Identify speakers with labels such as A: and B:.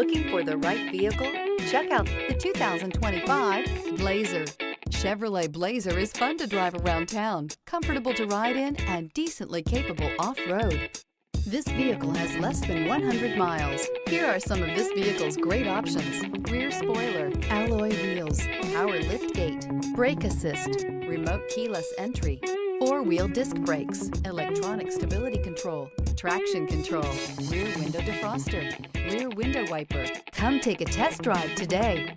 A: Looking for the right vehicle? Check out the 2025 Blazer. Chevrolet Blazer is fun to drive around town, comfortable to ride in, and decently capable off-road. This vehicle has less than 100 miles. Here are some of this vehicle's great options: rear spoiler, alloy wheels, power liftgate, brake assist, remote keyless entry, four-wheel disc brakes, electronic stability control, traction control, rear window defroster, rear window wiper. Come take a test drive today.